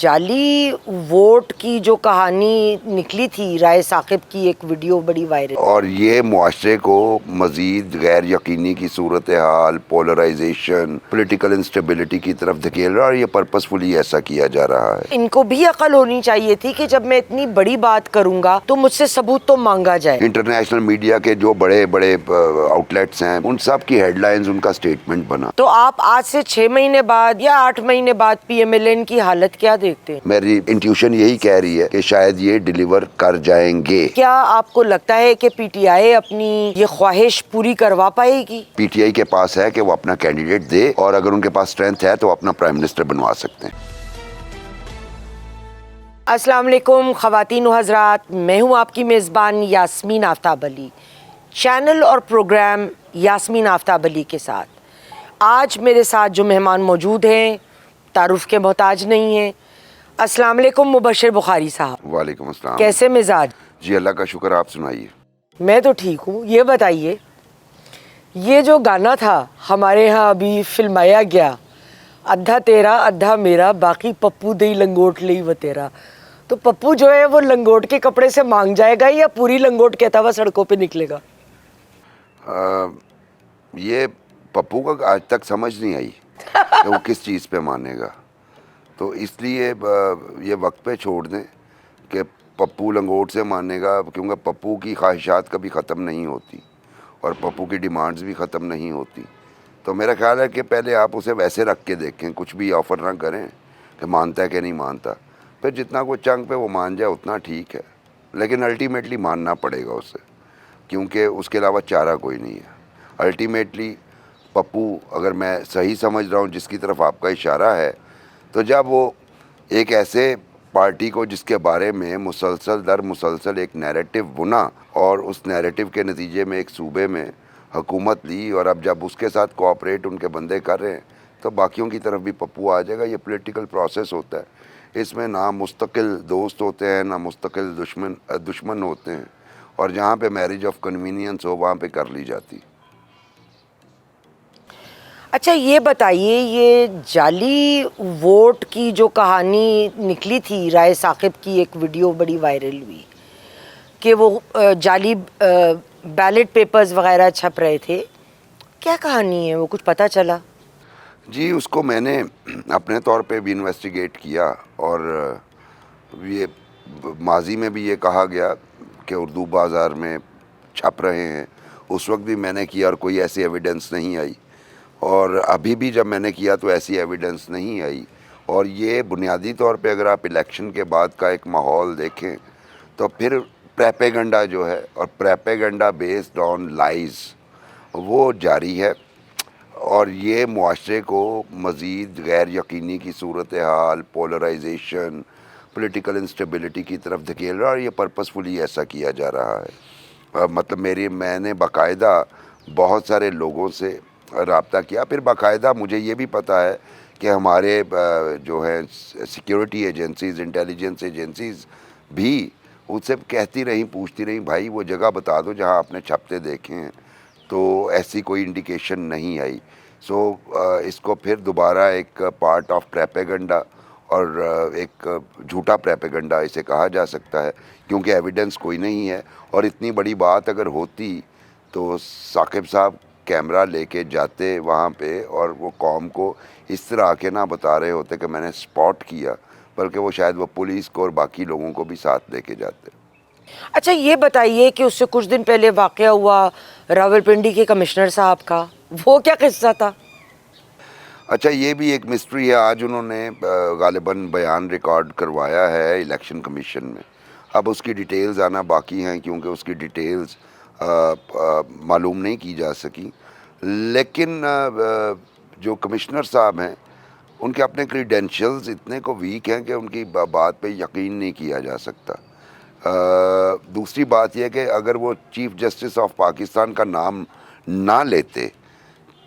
جعلی ووٹ کی جو کہانی نکلی تھی رائے ثاقب کی، ایک ویڈیو بڑی وائرل، اور یہ معاشرے کو مزید غیر یقینی کی صورتحال، پولرائزیشن، پولیٹیکل انسٹیبلٹی کی طرف دھکیل رہا ہے، اور یہ پرپسفلی ایسا کیا جا رہا ہے۔ ان کو بھی عقل ہونی چاہیے تھی کہ جب میں اتنی بڑی بات کروں گا تو مجھ سے ثبوت تو مانگا جائے۔ انٹرنیشنل میڈیا کے جو بڑے بڑے آؤٹ لیٹس ہیں، ان سب کی ہیڈ لائنز ان کا سٹیٹمنٹ بنا۔ تو آپ آج سے 6 مہینے بعد یا 8 مہینے بعد پی ایم ایل این کی حالت کیا دیکھتے ہیں؟ میری انٹیوشن یہی کہہ رہی ہے کہ شاید یہ ڈیلیور کر جائیں گے۔ کیا آپ کو لگتا ہے کہ پی ٹی آئی اپنی یہ خواہش پوری کروا پائے گی؟ پی ٹی آئی کے پاس ہے کہ وہ اپنا کینڈیڈیٹ دے، اور اگر ان کے پاس اسٹرینتھ ہے تو اپنا پرائم منسٹر بنوا سکتے ہیں۔ السلام علیکم خواتین و حضرات، میں ہوں آپ کی میزبان یاسمین آفتاب علی، چینل اور پروگرام یاسمین آفتاب علی کے ساتھ۔ آج میرے ساتھ جو مہمان موجود ہیں تعارف کے محتاج نہیں ہیں۔ السلام علیکم مبشر بخاری صاحب۔ وعلیکم السلام۔ کیسے مزاج؟ جی اللہ کا شکر، آپ سنائیے۔ میں تو ٹھیک ہوں۔ یہ بتائیے، یہ جو گانا تھا ہمارے ہاں ابھی فلمایا گیا، ادھا تیرا ادھا میرا باقی پپو دئی لنگوٹ لئی و تیرا، تو پپو جو ہے وہ لنگوٹ کے کپڑے سے مانگ جائے گا یا پوری لنگوٹ کہتا ہوا سڑکوں پہ نکلے گا؟ یہ پپو کا آج تک سمجھ نہیں آئی کہ وہ کس چیز پہ مانے گا، تو اس لیے یہ وقت پہ چھوڑ دیں کہ پپو لنگوٹ سے مانے گا، کیونکہ پپو کی خواہشات کبھی ختم نہیں ہوتی اور پپو کی ڈیمانڈز بھی ختم نہیں ہوتی۔ تو میرا خیال ہے کہ پہلے آپ اسے ویسے رکھ کے دیکھیں، کچھ بھی آفر نہ کریں کہ مانتا ہے کہ نہیں مانتا، پھر جتنا کوئی چنگ پہ وہ مان جائے اتنا ٹھیک ہے، لیکن الٹیمیٹلی ماننا پڑے گا اسے، کیونکہ اس کے علاوہ چارہ کوئی نہیں ہے۔ الٹیمیٹلی پپو، اگر میں صحیح سمجھ رہا ہوں جس کی طرف آپ کا اشارہ ہے، تو جب وہ ایک ایسے پارٹی کو جس کے بارے میں مسلسل در مسلسل ایک نیریٹو بنا اور اس نیریٹو کے نتیجے میں ایک صوبے میں حکومت لی، اور اب جب اس کے ساتھ کوآپریٹ ان کے بندے کر رہے ہیں تو باقیوں کی طرف بھی پپو آ جائے گا۔ یہ پولیٹیکل پروسیس ہوتا ہے، اس میں نہ مستقل دوست ہوتے ہیں نہ مستقل دشمن ہوتے ہیں، اور جہاں پہ میرج آف کنوینئنس ہو وہاں پہ کر لی جاتی۔ اچھا یہ بتائیے، یہ جعلی ووٹ کی جو کہانی نکلی تھی رائے ثاقب کی، ایک ویڈیو بڑی وائرل ہوئی کہ وہ جعلی بیلٹ پیپرز وغیرہ چھپ رہے تھے، کیا کہانی ہے وہ؟ کچھ پتہ چلا؟ جی اس کو میں نے اپنے طور پہ بھی انویسٹیگیٹ کیا، اور یہ ماضی میں بھی یہ کہا گیا کہ اردو بازار میں چھپ رہے ہیں، اس وقت بھی میں نے کیا اور کوئی ایسی ایویڈنس نہیں آئی، اور ابھی بھی جب میں نے کیا تو ایسی ایویڈنس نہیں آئی۔ اور یہ بنیادی طور پہ اگر آپ الیکشن کے بعد کا ایک ماحول دیکھیں تو پھر پریپیگنڈا جو ہے، اور پریپیگنڈا بیسڈ آن لائز، وہ جاری ہے، اور یہ معاشرے کو مزید غیر یقینی کی صورتحال، پولرائزیشن، پولیٹیکل انسٹیبلٹی کی طرف دھکیل رہا ہے، اور یہ پرپسفلی ایسا کیا جا رہا ہے۔ مطلب میں نے باقاعدہ بہت سارے لوگوں سے رابطہ کیا، پھر باقاعدہ مجھے یہ بھی پتہ ہے کہ ہمارے جو ہیں سیکیورٹی ایجنسیز، انٹیلیجنس ایجنسیز بھی ان سے کہتی رہیں، پوچھتی رہیں، بھائی وہ جگہ بتا دو جہاں آپ نے چھپتے دیکھے ہیں، تو ایسی کوئی انڈیکیشن نہیں آئی۔ سو اس کو پھر دوبارہ ایک پارٹ آف پریپیگنڈا، اور ایک جھوٹا پریپیگنڈا اسے کہا جا سکتا ہے، کیونکہ ایویڈنس کوئی نہیں ہے۔ اور اتنی بڑی بات اگر ہوتی تو ثاقب صاحب کیمرہ لے کے جاتے وہاں پہ، اور وہ قوم کو اس طرح آ کے نہ بتا رہے ہوتے کہ میں نے اسپاٹ کیا، بلکہ وہ شاید وہ پولیس کو اور باقی لوگوں کو بھی ساتھ لے کے جاتے۔ اچھا یہ بتائیے کہ اس سے کچھ دن پہلے واقعہ ہوا راولپنڈی کے کمشنر صاحب کا، وہ کیا قصہ تھا؟ اچھا یہ بھی ایک مسٹری ہے۔ آج انہوں نے غالباً بیان ریکارڈ کروایا ہے الیکشن کمیشن میں، اب اس کی ڈیٹیلز آنا باقی ہیں، کیونکہ اس کی ڈیٹیلز معلوم نہیں کی جا سکی، لیکن جو کمشنر صاحب ہیں ان کے اپنے کریڈینشیلز اتنے کو ویک ہیں کہ ان کی بات پہ یقین نہیں کیا جا سکتا۔ دوسری بات یہ کہ اگر وہ چیف جسٹس آف پاکستان کا نام نہ لیتے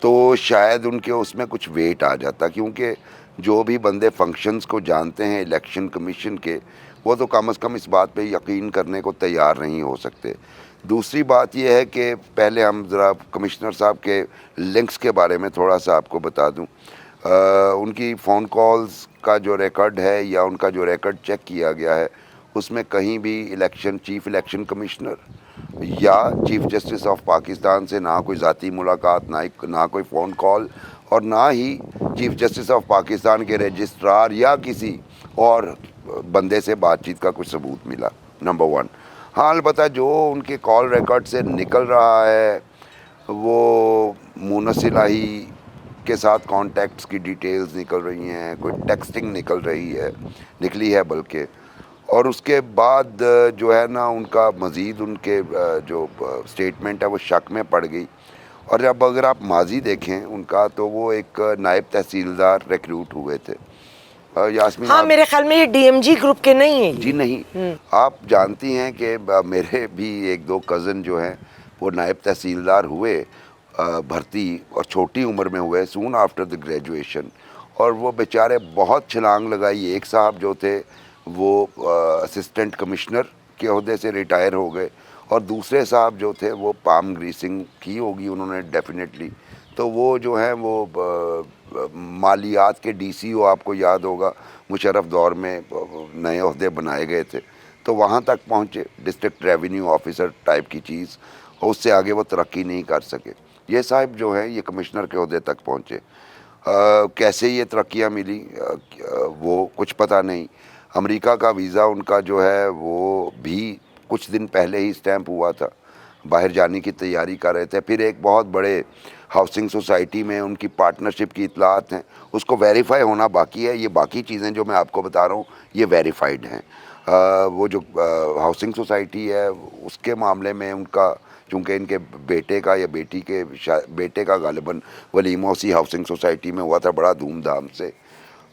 تو شاید ان کے اس میں کچھ ویٹ آ جاتا، کیونکہ جو بھی بندے فنکشنز کو جانتے ہیں الیکشن کمیشن کے، وہ تو کم از کم اس بات پہ یقین کرنے کو تیار نہیں ہو سکتے۔ دوسری بات یہ ہے کہ پہلے ہم ذرا کمشنر صاحب کے لنکس کے بارے میں تھوڑا سا آپ کو بتا دوں۔ ان کی فون کالز کا جو ریکارڈ ہے یا ان کا جو ریکارڈ چیک کیا گیا ہے اس میں کہیں بھی چیف الیکشن کمشنر یا چیف جسٹس آف پاکستان سے نہ کوئی ذاتی ملاقات، نہ کوئی فون کال، اور نہ ہی چیف جسٹس آف پاکستان کے رجسٹرار یا کسی اور بندے سے بات چیت کا کچھ ثبوت ملا، نمبر ون۔ ہاں البتہ جو ان کے کال ریکارڈ سے نکل رہا ہے وہ مونس الہی کے ساتھ کانٹیکٹس کی ڈیٹیلز نکل رہی ہیں، کوئی ٹیکسٹنگ نکلی ہے بلکہ، اور اس کے بعد جو ہے نا ان کا مزید ان کے جو سٹیٹمنٹ ہے وہ شک میں پڑ گئی۔ اور جب اگر آپ ماضی دیکھیں ان کا تو وہ ایک نائب تحصیلدار ریکروٹ ہوئے تھے۔ یاسمین، ہاں میرے خیال میں یہ ڈی ایم جی گروپ کے نہیں ہیں۔ جی نہیں، آپ جانتی ہیں کہ میرے بھی ایک دو کزن جو ہیں وہ نائب تحصیلدار ہوئے بھرتی، اور چھوٹی عمر میں ہوئے، سون آفٹر دی گریجویشن، اور وہ بیچارے بہت چھلانگ لگائی۔ ایک صاحب جو تھے وہ اسسٹنٹ کمشنر کے عہدے سے ریٹائر ہو گئے، اور دوسرے صاحب جو تھے وہ پام گریسنگ کی ہوگی انہوں نے ڈیفینیٹلی، تو وہ جو ہیں وہ مالیات کے ڈی سی او، آپ کو یاد ہوگا مشرف دور میں نئے عہدے بنائے گئے تھے، تو وہاں تک پہنچے، ڈسٹرکٹ ریونیو آفیسر ٹائپ کی چیز، اور اس سے آگے وہ ترقی نہیں کر سکے۔ یہ صاحب جو ہیں یہ کمشنر کے عہدے تک پہنچے۔ کیسے یہ ترقیاں ملی وہ کچھ پتہ نہیں۔ امریکہ کا ویزا ان کا جو ہے وہ بھی کچھ دن پہلے ہی اسٹیمپ ہوا تھا، باہر جانے کی تیاری کر رہے تھے۔ پھر ایک بہت بڑے ہاؤسنگ سوسائٹی میں ان کی پارٹنرشپ کی اطلاعات ہیں، اس کو ویریفائی ہونا باقی ہے۔ یہ باقی چیزیں جو میں آپ کو بتا رہا ہوں یہ ویریفائڈ ہیں۔ وہ جو ہاؤسنگ سوسائٹی ہے اس کے معاملے میں ان کا، چونکہ ان کے بیٹے کا یا بیٹے کا غالباً ولیمہ اسی ہاؤسنگ سوسائٹی میں ہوا تھا بڑا دھوم دھام سے۔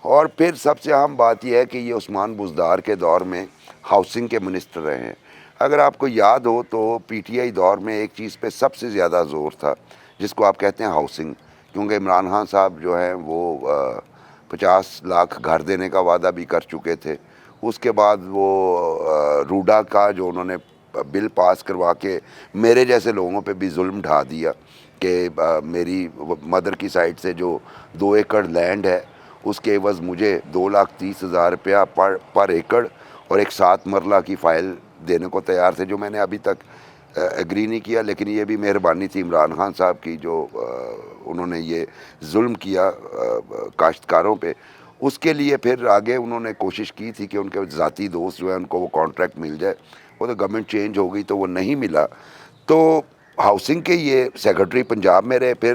اور پھر سب سے اہم بات یہ ہے کہ یہ عثمان بزدار کے دور میں ہاؤسنگ کے منسٹر رہے ہیں۔ اگر آپ کو یاد ہو تو پی ٹی آئی دور میں ایک چیز پہ سب سے زیادہ زور تھا جس کو آپ کہتے ہیں ہاؤسنگ، کیونکہ عمران خان صاحب جو ہیں وہ 50 لاکھ گھر دینے کا وعدہ بھی کر چکے تھے۔ اس کے بعد وہ روڈا کا جو انہوں نے بل پاس کروا کے میرے جیسے لوگوں پہ بھی ظلم ڈھا دیا کہ میری مدر کی سائڈ سے جو 2 ایکڑ لینڈ ہے اس کے عوض مجھے 2,30,000 روپیہ پر ایکڑ اور ایک 7 مرلہ کی فائل دینے کو تیار تھے، جو میں نے ابھی تک ایگری نہیں کیا۔ لیکن یہ بھی مہربانی تھی عمران خان صاحب کی جو انہوں نے یہ ظلم کیا کاشتکاروں پہ۔ اس کے لیے پھر آگے انہوں نے کوشش کی تھی کہ ان کے ذاتی دوست جو ہیں ان کو وہ کانٹریکٹ مل جائے، وہ تو گورنمنٹ چینج ہو گئی تو وہ نہیں ملا۔ تو ہاؤسنگ کے یہ سیکرٹری پنجاب میں رہے، پھر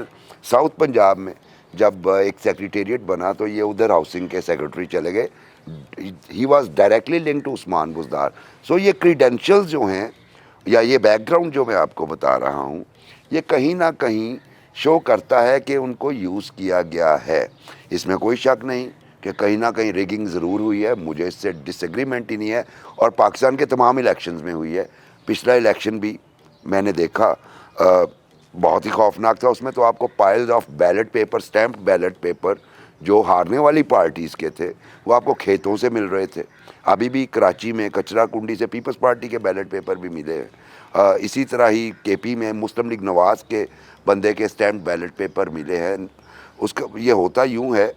ساؤتھ پنجاب میں جب ایک سیکریٹریٹ بنا تو یہ ادھر ہاؤسنگ کے سیکرٹری چلے گئے۔ He was directly linked to Usman Buzdar. So یہ کریڈینشیلز جو ہیں یا یہ بیک گراؤنڈ جو میں آپ کو بتا رہا ہوں یہ کہیں نہ کہیں شو کرتا ہے کہ ان کو یوز کیا گیا ہے۔ اس میں کوئی شک نہیں کہ کہیں نہ کہیں ریگنگ ضرور ہوئی ہے، مجھے اس سے ڈس ایگریمنٹ ہی نہیں ہے، اور پاکستان کے تمام الیکشنز میں ہوئی ہے۔ پچھلا الیکشن بھی میں نے دیکھا بہت ہی خوفناک تھا، اس میں تو آپ کو piles of ballot paper, stamp ballot paper جو ہارنے والی پارٹیز کے تھے وہ آپ کو کھیتوں سے مل رہے تھے۔ ابھی بھی کراچی میں کچرا کنڈی سے پیپلز پارٹی کے بیلٹ پیپر بھی ملے ہیں۔ اسی طرح ہی کے پی میں مسلم لیگ نواز کے بندے کے اسٹیمپ بیلٹ پیپر ملے ہیں۔ اس کا یہ ہوتا یوں ہے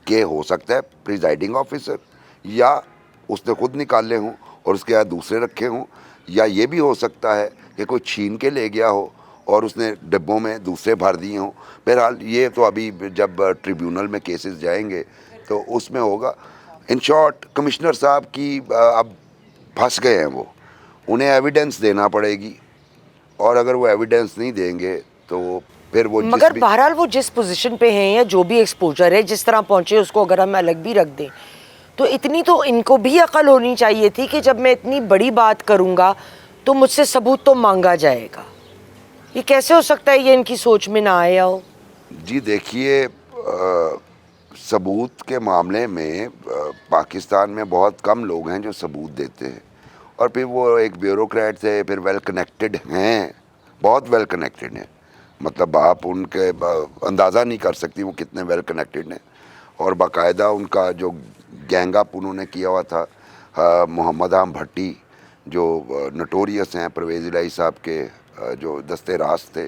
کہ ہو سکتا ہے پریزائڈنگ آفیسر یا اس نے خود نکالے ہوں اور اس کے بعد دوسرے رکھے ہوں، یا یہ بھی ہو سکتا ہے کہ کوئی چھین کے لے گیا ہو اور اس نے ڈبوں میں دوسرے بھر دیے ہوں۔ بہرحال یہ تو ابھی جب ٹریبیونل میں کیسز جائیں گے تو اس میں ہوگا۔ ان شارٹ کمشنر صاحب کی اب پھنس گئے ہیں، وہ انہیں ایویڈنس دینا پڑے گی، اور اگر وہ ایویڈنس نہیں دیں گے تو پھر وہ مگر بہرحال وہ جس پوزیشن پہ ہیں یا جو بھی ایکسپوجر ہے جس طرح پہنچے اس کو اگر ہم الگ بھی رکھ دیں تو اتنی تو ان کو بھی عقل ہونی چاہیے تھی کہ جب میں اتنی بڑی بات کروں گا تو مجھ سے ثبوت تو مانگا جائے گا۔ یہ کیسے ہو سکتا ہے یہ ان کی سوچ میں نہ آیا ہو؟ جی دیکھیے، ثبوت کے معاملے میں پاکستان میں بہت کم لوگ ہیں جو ثبوت دیتے ہیں، اور پھر وہ ایک بیوروکریٹ تھے، پھر ویل کنیکٹڈ ہیں، بہت ویل کنیکٹڈ ہیں، مطلب آپ ان کے اندازہ نہیں کر سکتی وہ کتنے ویل کنیکٹڈ ہیں، اور باقاعدہ ان کا جو گینگ اپ انہوں نے کیا ہوا تھا۔ محمد عام بھٹی جو نٹوریس ہیں پرویز الہی صاحب کے جو دستے راست تھے،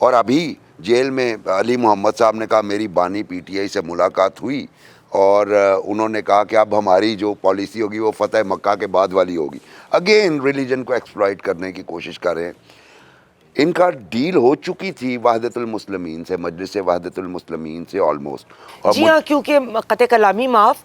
اور ابھی جیل میں علی محمد صاحب نے کہا میری بانی پی ٹی آئی سے ملاقات ہوئی اور انہوں نے کہا کہ اب ہماری جو پالیسی ہوگی وہ فتح مکہ کے بعد والی ہوگی. اگین ریلیجن کو ایکسپلائٹ کرنے کی کوشش کر رہے ہیں. ان کا ڈیل ہو چکی تھی وحدت المسلمین سے, مجلس وحدت المسلمین سے آلموسٹ. جی ہاں, کیونکہ قطع کلامی معاف,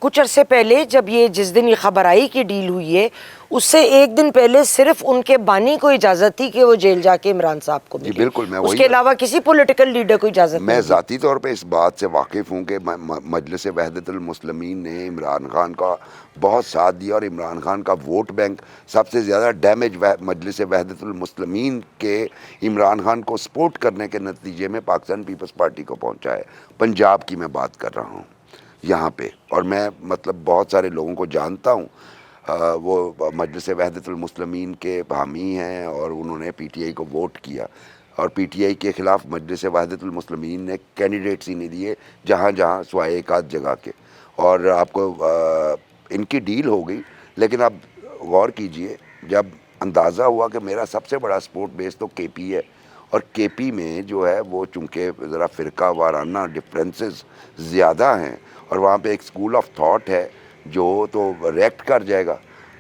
کچھ عرصے پہلے جب یہ جس دن یہ خبر آئی کہ ڈیل ہوئی ہے, اس سے ایک دن پہلے صرف ان کے بانی کو اجازت تھی کہ وہ جیل جا کے عمران صاحب کو ملے. بالکل, میں اس کے علاوہ کسی پولیٹیکل لیڈر کو اجازت نہیں. میں ذاتی طور پہ اس بات سے واقف ہوں کہ مجلس وحدت المسلمین نے عمران خان کا بہت ساتھ دیا, اور عمران خان کا ووٹ بینک سب سے زیادہ ڈیمیج مجلس وحدت المسلمین کے عمران خان کو سپورٹ کرنے کے نتیجے میں پاکستان پیپلز پارٹی کو پہنچا ہے. پنجاب کی میں بات کر رہا ہوں یہاں پہ, اور میں مطلب بہت سارے لوگوں کو جانتا ہوں, وہ مجلس وحدت المسلمین کے حامی ہیں اور انہوں نے پی ٹی آئی کو ووٹ کیا, اور پی ٹی آئی کے خلاف مجلس وحدت المسلمین نے کینڈیڈیٹس ہی نہیں دیے جہاں جہاں سوائے ایک آدھ جگہ کے. اور آپ کو ان کی ڈیل ہو گئی, لیکن اب غور کیجئے, جب اندازہ ہوا کہ میرا سب سے بڑا سپورٹ بیس تو کے پی ہے, اور کے پی میں جو ہے وہ چونکہ ذرا فرقہ وارانہ ڈفرینسز زیادہ ہیں, اور وہاں پہ ایک اسکول آف تھاٹ ہے جو تو ریئیکٹ کر جائے گا.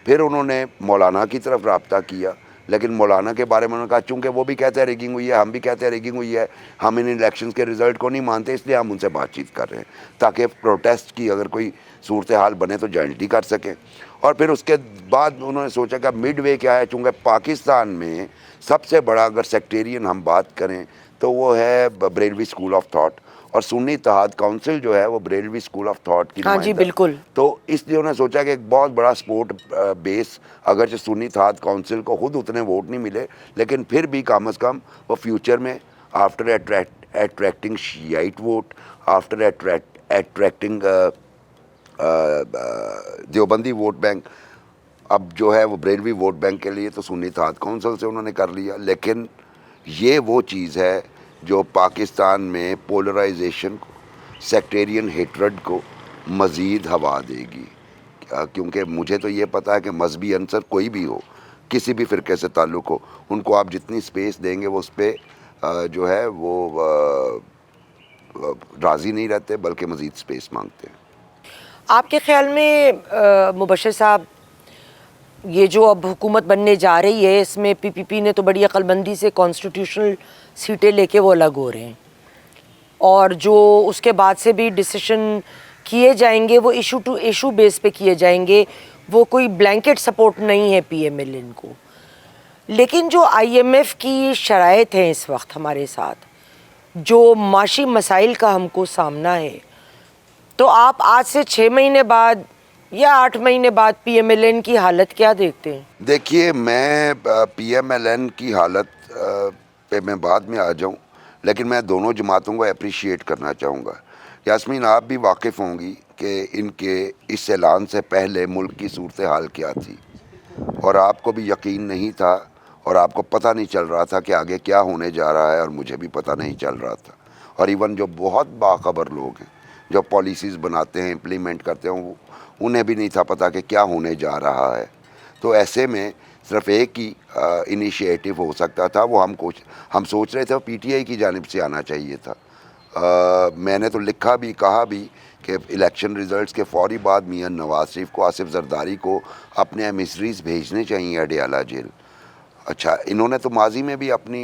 پھر انہوں نے مولانا کی طرف رابطہ کیا, لیکن مولانا کے بارے میں انہوں نے کہا چونکہ وہ بھی کہتے ہیں ریگنگ ہوئی ہے, ہم بھی کہتے ہیں ریگنگ ہوئی ہے, ہم ان الیکشنز کے رزلٹ کو نہیں مانتے, اس لیے ہم ان سے بات چیت کر رہے ہیں تاکہ پروٹیسٹ کی اگر کوئی صورتحال بنے تو جوائنٹلی کر سکیں. اور پھر اس کے بعد انہوں نے سوچا کہ اب مڈ وے کیا ہے, چونکہ پاکستان میں سب سے بڑا اگر سیکٹیرین ہم بات کریں تو وہ ہے بریلوی اسکول آف تھاٹ, اور سنی اتحاد کونسل جو ہے وہ بریلوی اسکول آف تھاٹ کی ہاں جی بالکل. تو اس لیے انہوں نے سوچا کہ ایک بہت بڑا سپورٹ بیس, اگرچہ سنی اتحاد کونسل کو خود اتنے ووٹ نہیں ملے, لیکن پھر بھی کم از کم وہ فیوچر میں after attracting Shiite vote, after attracting Deobandi vote bank, اب جو ہے وہ بریلوی ووٹ بینک کے لیے تو سنی اتحاد کونسل سے انہوں نے کر لیا. لیکن یہ وہ چیز ہے جو پاکستان میں پولرائزیشن کو, سیکٹیرین ہیٹرڈ کو مزید ہوا دے گی, کیونکہ مجھے تو یہ پتہ ہے کہ مذہبی عنصر کوئی بھی ہو, کسی بھی فرقے سے تعلق ہو, ان کو آپ جتنی سپیس دیں گے وہ اس پہ جو ہے وہ راضی نہیں رہتے بلکہ مزید سپیس مانگتے ہیں. آپ کے خیال میں مبشر صاحب یہ جو اب حکومت بننے جا رہی ہے اس میں پی پی پی نے تو بڑی عقل مندی سے کانسٹیٹیوشنل سیٹیں لے کے وہ الگ ہو رہے ہیں, اور جو اس کے بعد سے بھی ڈیسیشن کیے جائیں گے وہ ایشو ٹو ایشو بیس پہ کیے جائیں گے, وہ کوئی بلینکٹ سپورٹ نہیں ہے پی ایم ایل این کو. لیکن جو آئی ایم ایف کی شرائط ہیں اس وقت ہمارے ساتھ, جو معاشی مسائل کا ہم کو سامنا ہے, تو آپ آج سے 6 مہینے بعد یا 8 مہینے بعد پی ایم ایل این کی حالت کیا دیکھتے ہیں؟ دیکھیے, میں پی ایم ایل این کی حالت پہ میں بعد میں آ جاؤں, لیکن میں دونوں جماعتوں کو اپریشیٹ کرنا چاہوں گا. یاسمین, آپ بھی واقف ہوں گی کہ ان کے اس اعلان سے پہلے ملک کی صورتحال کیا تھی, اور آپ کو بھی یقین نہیں تھا, اور آپ کو پتہ نہیں چل رہا تھا کہ آگے کیا ہونے جا رہا ہے, اور مجھے بھی پتہ نہیں چل رہا تھا. اور ایون جو بہت باخبر لوگ ہیں جو پالیسیز بناتے ہیں, امپلیمنٹ کرتے ہیں, انہیں بھی نہیں تھا پتہ کہ کیا ہونے جا رہا ہے. تو ایسے میں صرف ایک ہی انیشیٹو ہو سکتا تھا, وہ ہم سوچ رہے تھے وہ پی ٹی آئی کی جانب سے آنا چاہیے تھا. میں نے تو لکھا بھی, کہا بھی کہ الیکشن ریزلٹس کے فوری بعد میاں نواز شریف کو, آصف زرداری کو اپنے ایمسریز بھیجنے چاہیے اڈیالہ جیل. اچھا, انہوں نے تو ماضی میں بھی اپنی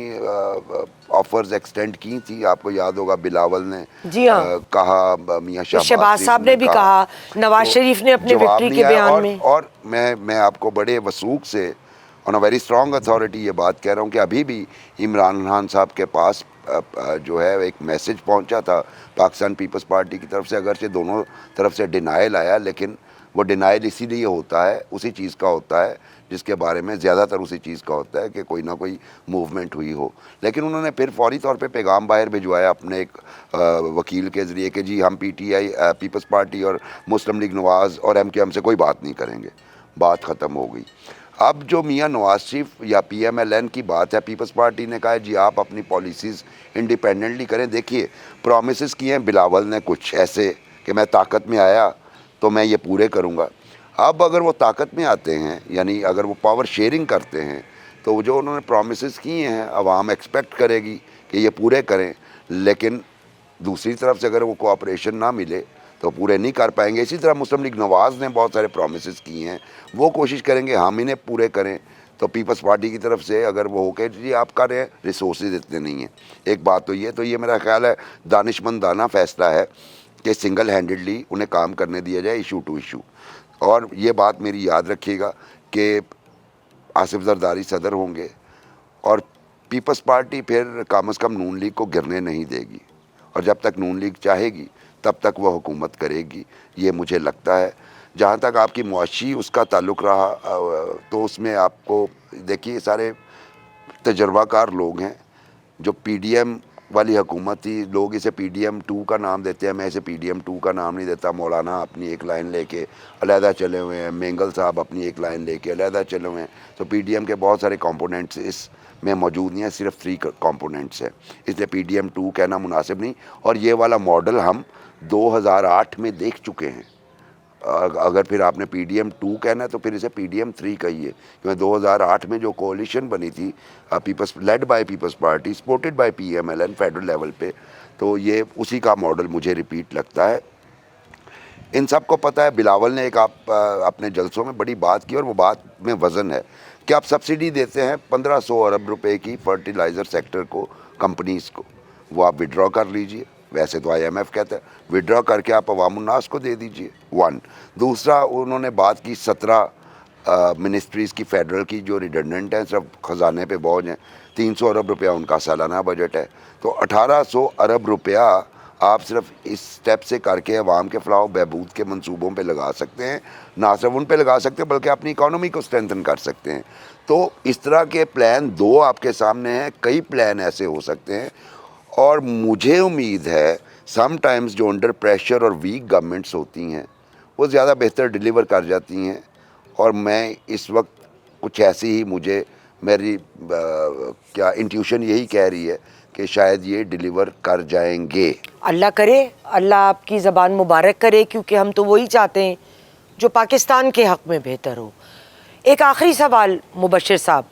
آفرز ایکسٹینڈ کی تھی, آپ کو یاد ہوگا بلاول نے جی ہاں کہا, میاں شہباز صاحب نے بھی کہا, نواز شریف نے اپنے وکٹری کے بیان میں. اور میں آپ کو بڑے وثوق سے آن اے ویری اسٹرانگ اتھارٹی یہ بات کہہ رہا ہوں کہ ابھی بھی عمران خان صاحب کے پاس جو ہے ایک میسج پہنچا تھا پاکستان پیپلز پارٹی کی طرف سے, اگرچہ دونوں طرف سے ڈینائل آیا, لیکن وہ ڈینائل اسی لیے ہوتا ہے, اسی چیز کا ہوتا ہے جس کے بارے میں زیادہ تر اسی چیز کا ہوتا ہے کہ کوئی نہ کوئی موومنٹ ہوئی ہو. لیکن انہوں نے پھر فوری طور پہ پیغام باہر بھجوایا اپنے ایک وکیل کے ذریعے کہ جی ہم پی ٹی آئی, پیپلز پارٹی اور مسلم لیگ نواز اور ایم کیو ایم سے کوئی بات نہیں کریں گے. بات ختم ہو گئی. اب جو میاں نواز شریف یا پی ایم ایل این کی بات ہے, پیپلز پارٹی نے کہا ہے جی آپ اپنی پالیسیز انڈیپینڈنٹلی کریں. دیکھیے, پرومسز کیے ہیں بلاول نے کچھ ایسے کہ میں طاقت میں آیا تو میں یہ پورے کروں گا. اب اگر وہ طاقت میں آتے ہیں, یعنی اگر وہ پاور شیئرنگ کرتے ہیں, تو جو انہوں نے پرومسز کیے ہیں عوام ایکسپیکٹ کرے گی کہ یہ پورے کریں، لیکن دوسری طرف سے اگر وہ کوآپریشن نہ ملے تو پورے نہیں کر پائیں گے. اسی طرح مسلم لیگ نواز نے بہت سارے پرومسز کیے ہیں، وہ کوشش کریں گے ہم انہیں پورے کریں. تو پیپلز پارٹی کی طرف سے اگر وہ ہو کہ جی آپ کر رہے ہیں، ریسورسز اتنے نہیں ہیں. ایک بات تو یہ میرا خیال ہے دانشمندانہ فیصلہ ہے کہ سنگل ہینڈڈلی انہیں کام کرنے دیا جائے ایشو ٹو ایشو. اور یہ بات میری یاد رکھیے گا کہ آصف زرداری صدر ہوں گے اور پیپلز پارٹی پھر کم از کم نون لیگ کو گرنے نہیں دے گی، اور جب تک نون لیگ چاہے گی تب تک وہ حکومت کرے گی، یہ مجھے لگتا ہے. جہاں تک آپ کی معاشی اس کا تعلق رہا تو اس میں آپ کو دیکھیے سارے تجربہ کار لوگ ہیں. جو پی ڈی ایم والی حکومت تھی، لوگ اسے پی ڈی ایم 2 کا نام دیتے ہیں، میں اسے پی ڈی ایم 2 کا نام نہیں دیتا. مولانا اپنی ایک لائن لے کے علیحدہ چلے ہوئے ہیں، مینگل صاحب اپنی ایک لائن لے کے علیحدہ چلے ہوئے ہیں. تو پی ڈی ایم کے بہت سارے کمپوننٹس اس میں موجود نہیں ہیں، صرف 3 کمپوننٹس ہیں، اس لیے پی ڈی ایم 2 کہنا مناسب نہیں. اور یہ والا ماڈل ہم 2008 میں دیکھ چکے ہیں. اگر پھر آپ نے پی ڈی ایم 2 کہنا ہے تو پھر اسے پی ڈی ایم 3 کہیے، کیونکہ 2008 میں جو کولیشن بنی تھی Peoples led by Peoples Party supported by PML N federal level پہ، تو یہ اسی کا ماڈل مجھے ریپیٹ لگتا ہے. ان سب کو پتہ ہے. بلاول نے ایک آپ اپنے جلسوں میں بڑی بات کی اور وہ بات میں وزن ہے کہ آپ سبسڈی دیتے ہیں 1500 ارب روپے کی فرٹیلائزر سیکٹر کو، کمپنیز کو، وہ آپ وڈرا کر لیجئے. ویسے تو آئی ایم ایف کہتا ہے وڈرا کر کے آپ عوام الناس کو دے دیجئے. 1 دوسرا انہوں نے بات کی 17 منسٹریز کی فیڈرل کی جو ریڈنڈنٹ ہیں، صرف خزانے پہ بوجھ ہیں. 300 ارب روپیہ ان کا سالانہ بجٹ ہے، تو 1800 ارب روپیہ آپ صرف اس سٹیپ سے کر کے عوام کے فلاح و بہبود کے منصوبوں پہ لگا سکتے ہیں. نہ صرف ان پہ لگا سکتے ہیں بلکہ اپنی اکانومی کو اسٹرینتھن کر سکتے ہیں. تو اس طرح کے پلان 2 آپ کے سامنے ہیں، کئی پلان ایسے ہو سکتے ہیں. اور مجھے امید ہے سم ٹائمز جو انڈر پریشر اور ویک گورنمنٹس ہوتی ہیں وہ زیادہ بہتر ڈیلیور کر جاتی ہیں. اور میں اس وقت کچھ ایسی ہی میری کیا انٹیوشن یہی کہہ رہی ہے کہ شاید یہ ڈیلیور کر جائیں گے. اللہ کرے، اللہ آپ کی زبان مبارک کرے، کیونکہ ہم تو وہی چاہتے ہیں جو پاکستان کے حق میں بہتر ہو. ایک آخری سوال مبشر صاحب،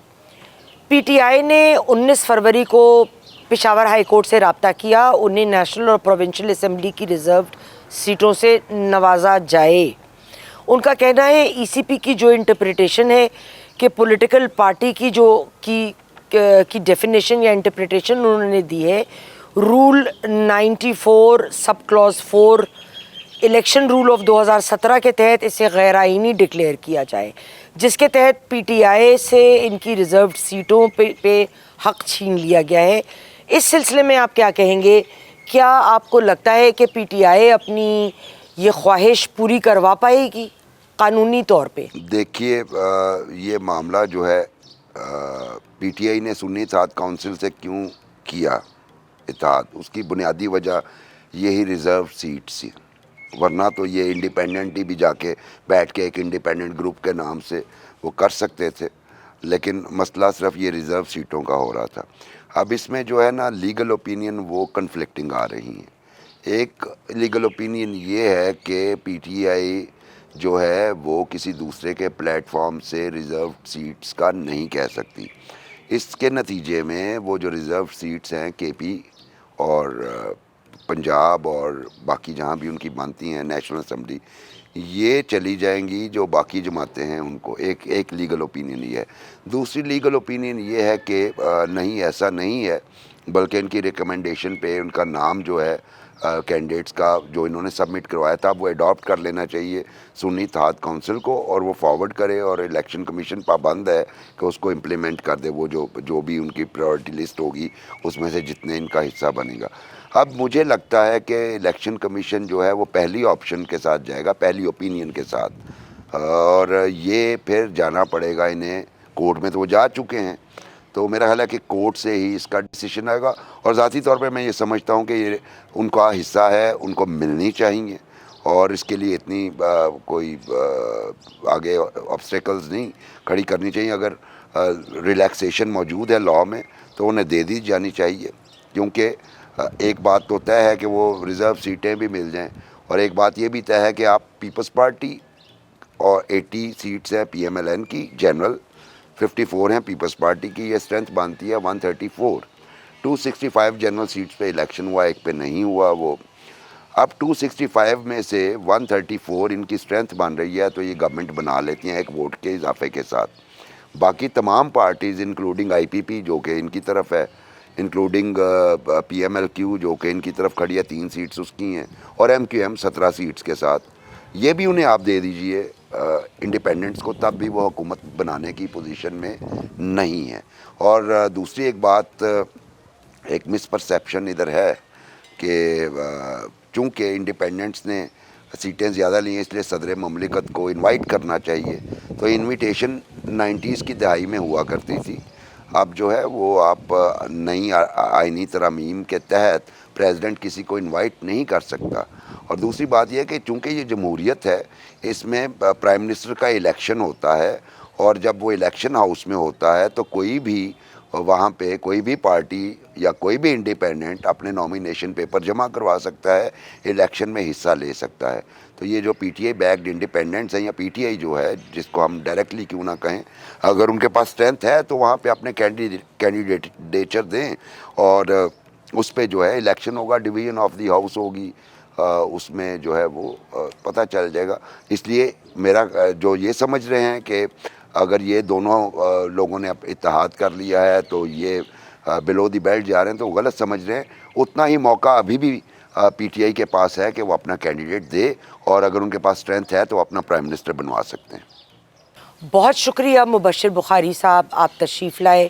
پی ٹی آئی نے 19 فروری کو پشاور ہائی کورٹ سے رابطہ کیا، انہیں نیشنل اور پروونشل اسمبلی کی ریزروڈ سیٹوں سے نوازا جائے. ان کا کہنا ہے ای سی پی کی جو انٹرپریٹیشن ہے کہ پولیٹیکل پارٹی کی کی ڈیفینیشن یا انٹرپریٹیشن انہوں نے دی ہے، rule 94 sub clause 4 election rule of 2017 کے تحت اسے غیر آئینی ڈکلیئر کیا جائے، جس کے تحت پی ٹی آئی سے ان کی ریزروڈ سیٹوں پہ حق چھین لیا گیا ہے. اس سلسلے میں آپ کیا کہیں گے؟ کیا آپ کو لگتا ہے کہ پی ٹی آئی اپنی یہ خواہش پوری کروا پائے گی قانونی طور پہ؟ دیکھیے یہ معاملہ جو ہے پی ٹی آئی نے سنی اتحاد کونسل سے کیوں کیا اتحاد، اس کی بنیادی وجہ یہی ریزرو سیٹس تھی. ورنہ تو یہ انڈیپینڈنٹ ہی بھی جا کے بیٹھ کے ایک انڈیپینڈنٹ گروپ کے نام سے وہ کر سکتے تھے، لیکن مسئلہ صرف یہ ریزرو سیٹوں کا ہو رہا تھا. اب اس میں جو ہے نا لیگل اوپینین وہ کنفلکٹنگ آ رہی ہیں. ایک لیگل اوپینین یہ ہے کہ پی ٹی آئی جو ہے وہ کسی دوسرے کے پلیٹ فارم سے ریزرو سیٹس کا نہیں کہہ سکتی. اس کے نتیجے میں وہ جو ریزرو سیٹس ہیں کے پی اور پنجاب اور باقی جہاں بھی ان کی بنتی ہیں نیشنل اسمبلی، یہ چلی جائیں گی جو باقی جماعتیں ہیں ان کو. ایک لیگل اوپینین یہ ہے. دوسری لیگل اوپینین یہ ہے کہ نہیں ایسا نہیں ہے، بلکہ ان کی ریکمنڈیشن پہ ان کا نام جو ہے کینڈیڈیٹس کا جو انہوں نے سبمٹ کروایا تھا وہ اڈاپٹ کر لینا چاہیے سنی اتحاد کونسل کو، اور وہ فارورڈ کرے، اور الیکشن کمیشن پابند ہے کہ اس کو امپلیمنٹ کر دے. وہ جو بھی ان کی پرائورٹی لسٹ ہوگی اس میں سے جتنے ان کا حصہ بنے گا. اب مجھے لگتا ہے کہ الیکشن کمیشن جو ہے وہ پہلی آپشن کے ساتھ جائے گا، پہلی اوپینین کے ساتھ، اور یہ پھر جانا پڑے گا انہیں کورٹ میں. تو وہ جا چکے ہیں، تو میرا خیال ہے کہ کورٹ سے ہی اس کا ڈیسیشن آئے گا. اور ذاتی طور پہ میں یہ سمجھتا ہوں کہ یہ ان کا حصہ ہے، ان کو ملنی چاہیے، اور اس کے لیے اتنی کوئی آگے آبسٹیکلز نہیں کھڑی کرنی چاہیے. اگر ریلیکسیشن موجود ہے لاء میں تو انہیں دے دی جانی چاہیے، کیونکہ ایک تو طے ہے کہ وہ ریزرو سیٹیں بھی مل جائیں، اور ایک بات یہ بھی طے ہے کہ آپ پیپلز پارٹی اور 80 سیٹس ہیں پی ایم ایل این کی جنرل، 54 ہیں پیپلز پارٹی کی, یہ اسٹرینتھ بانتی ہے 134. 265 جنرل سیٹس پہ الیکشن ہوا, ایک پہ نہیں ہوا. وہ اب 265 میں سے 134 ان کی اسٹرینتھ بن رہی ہے, تو یہ گورنمنٹ بنا لیتی ہیں ایک ووٹ کے اضافے کے ساتھ. باقی تمام پارٹیز انکلوڈنگ آئی پی پی جو کہ ان کی طرف ہے, including PML Q جو کہ ان کی طرف کھڑی ہے, 3 سیٹس اس کی ہیں, اور ایم کیو ایم 17 سیٹس کے ساتھ. یہ بھی انہیں آپ دے دیجئے انڈیپینڈنٹس کو, تب بھی وہ حکومت بنانے کی پوزیشن میں نہیں ہے. اور دوسری ایک بات, ایک مس پرسیپشن ادھر ہے کہ چونکہ انڈیپینڈنٹس نے سیٹیں زیادہ لی ہیں اس لیے صدر مملکت کو انوائٹ کرنا چاہیے. تو انویٹیشن 90s کی دہائی میں ہوا کرتی تھی, اب جو ہے وہ آپ نئی آئینی ترامیم کے تحت پریزیڈنٹ کسی کو انوائٹ نہیں کر سکتا. اور دوسری بات یہ کہ چونکہ یہ جمہوریت ہے, اس میں پرائم منسٹر کا الیکشن ہوتا ہے, اور جب وہ الیکشن ہاؤس میں ہوتا ہے تو کوئی بھی وہاں پہ کوئی بھی پارٹی یا کوئی بھی انڈیپینڈنٹ اپنے نامینیشن پیپر جمع کروا سکتا ہے, الیکشن میں حصہ لے سکتا ہے. تو یہ جو پی ٹی آئی بیکڈ انڈیپینڈنٹس ہیں, یا پی ٹی آئی جو ہے جس کو ہم ڈائریکٹلی کیوں نہ کہیں, اگر ان کے پاس اسٹرینتھ ہے تو وہاں پہ اپنے کینڈیڈیچر دیں, اور اس پہ جو ہے الیکشن ہوگا, ڈویژن آف دی ہاؤس ہوگی, اس میں جو ہے وہ پتہ چل جائے گا. اس لیے میرا جو یہ سمجھ رہے ہیں کہ اگر یہ دونوں لوگوں نے اتحاد کر لیا ہے تو یہ بلو دی بیلٹ جا رہے ہیں, تو غلط سمجھ رہے ہیں. اتنا ہی موقع ابھی بھی پی ٹی آئی کے پاس ہے کہ وہ اپنا کینڈیڈیٹ دے, اور اگر ان کے پاس اسٹرینتھ ہے تو وہ اپنا پرائم منسٹر بنوا سکتے ہیں. بہت شکریہ مبشر بخاری صاحب, آپ تشریف لائے,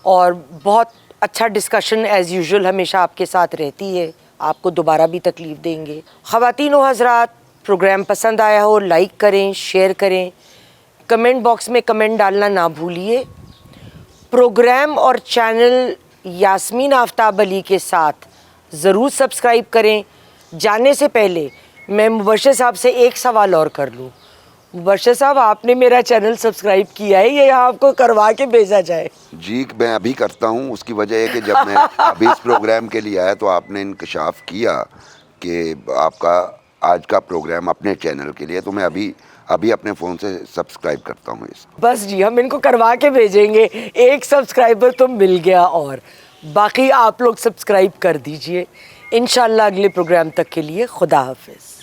اور بہت اچھا ڈسکشن ایز یوزول ہمیشہ آپ کے ساتھ رہتی ہے. آپ کو دوبارہ بھی تکلیف دیں گے. خواتین و حضرات, پروگرام پسند آیا ہو لائک کریں, شیئر کریں, کمنٹ باکس میں کمنٹ ڈالنا نہ بھولیے. پروگرام اور چینل یاسمین آفتاب علی کے ساتھ ضرور سبسکرائب کریں. جانے سے پہلے میں مبشر صاحب سے ایک سوال اور کر لوں. مبشر صاحب, آپ نے میرا چینل سبسکرائب کیا ہے یا آپ کو کروا کے بھیجا جائے؟ جی میں ابھی کرتا ہوں. اس کی وجہ ہے کہ جب میں ابھی اس پروگرام کے لیے آیا تو آپ نے انکشاف کیا کہ آپ کا آج کا پروگرام اپنے چینل کے لیے, تو میں ابھی اپنے فون سے سبسکرائب کرتا ہوں اس کو. بس جی, ہم ان کو کروا کے بھیجیں گے. ایک سبسکرائبر تو مل گیا, اور باقی آپ لوگ سبسکرائب کر دیجئے. انشاءاللہ اگلے پروگرام تک کے لیے خدا حافظ.